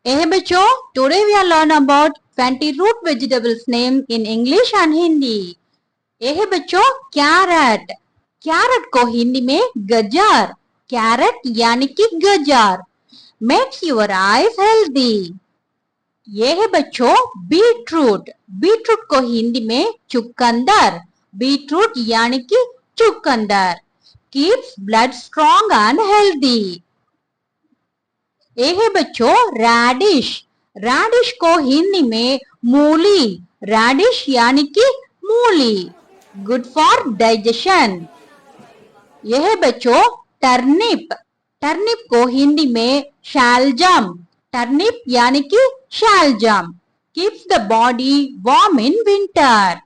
Hey बच्चों, today we are learn about 20 root vegetables name in English and Hindi. hey बच्चों, carat, carat को हिंदी में गजार, carat यानी कि गजार, makes your eyes healthy. ये है बच्चों बीटरूट, बीटरूट को हिंदी में चुकंदर, बीटरूट यानी कि चुकंदर, keeps blood strong and healthy. ये है बच्चों रैडिश, रैडिश को हिंदी में मूली, रैडिश यानी कि मूली, गुड फॉर डाइजेशन. यह है बच्चों टर्निप, टर्निप को हिंदी में शैलजम, टर्निप यानी कि शैलजम, keeps the body warm in winter.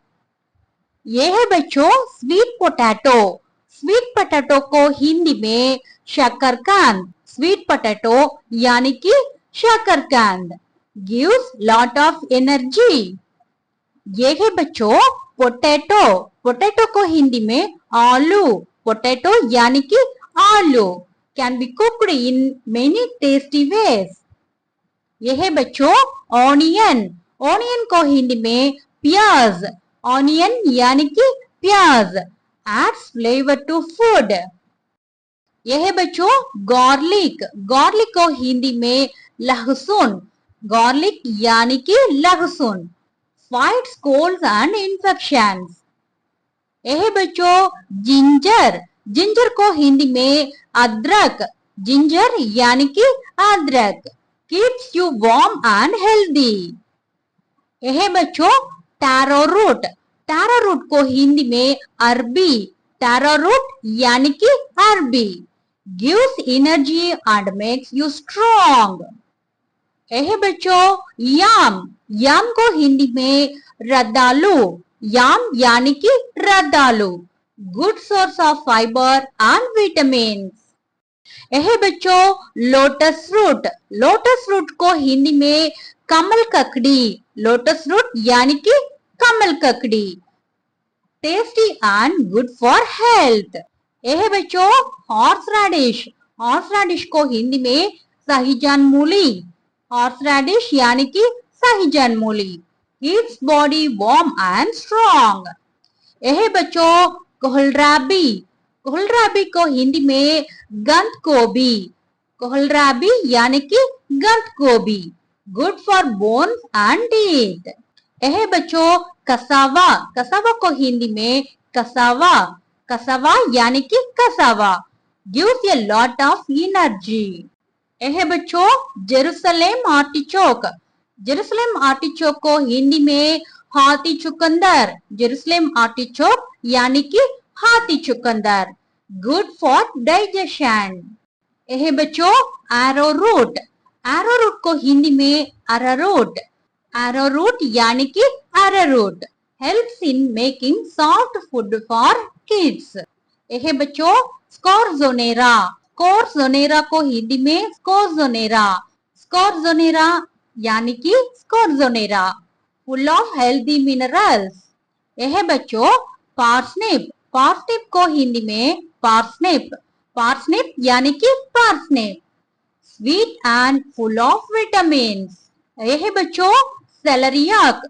यह है बच्चों स्वीट पोटैटो, स्वीट पोटैटो को हिंदी में शकरकंद, स्वीट पोटैटो यानी कि शकरकंद, गिव्स लॉट ऑफ एनर्जी. ये है बच्चों पोटैटो, पोटैटो को हिंदी में आलू, पोटैटो यानी कि आलू, can be cooked in many tasty ways. ये है बच्चों ऑनियन, ऑनियन को हिंदी में प्याज, ऑनियन यानी कि प्याज, एड्स फ्लेवर टू फूड. यह है बच्चों गार्लिक, गार्लिक को हिंदी में लहसुन, गार्लिक यानी कि लहसुन, फाइट्स कोल्ड्स एंड इन्फेक्शंस. यह है बच्चों जिंजर, जिंजर को हिंदी में अदरक, जिंजर यानी कि अदरक, keeps you warm and healthy. यह है बच्चों टैरो रूट, टैरो रूट को हिंदी में अरबी, टैरो रूट यानी कि अरबी, gives energy and makes you strong. यह बच्चों याम, याम को हिंदी में रतालू, याम यानी कि रतालू, good source of fibre and vitamins. यह बच्चों लोटस रूट, लोटस रूट को हिंदी में कमल ककड़ी, लोटस रूट यानी कि कमल ककड़ी, tasty and good for health. यह है बच्चों हॉर्स रेडिश, हॉर्स रेडिश को हिंदी में सहीजन मूली, हॉर्स रेडिश यानी कि सहीजन मूली, keeps body warm and strong. यह है बच्चों कोहलराबी, कोहलराबी को हिंदी में गंध गोभी, कोहलराबी यानी कि गंध गोभी, good for bones and teeth. यह है बच्चों कसावा, कसावा को हिंदी में कसावा, कसावा यानी कि cassava, gives a lot of energy. यह है बच्चों जेरूसलेम आर्टिचोक, जेरूसलेम आर्टिचोक को हिंदी में हाथी चुकंदर, जेरूसलेम आर्टिचोक यानी कि हाथी चुकंदर, गुड फॉर डाइजेशन. यह है बच्चों एरो रूट, एरो रूट को हिंदी में अरारोट, अरारोट यानी कि अरारोट, helps in making soft food for kids. यह है बच्चों स्कॉर्जोनेरा, स्कॉर्जोनेरा को हिंदी में स्कॉर्जोनेरा, स्कॉर्जोनेरा यानी कि स्कॉर्जोनेरा, फुल ऑफ हेल्दी मिनरल्स. यह है बच्चों पार्सनिप, पार्सनिप को हिंदी में पार्सनिप, पार्सनिप यानी कि parsnip, sweet and full of vitamins. यह है बच्चों सेलरियाक,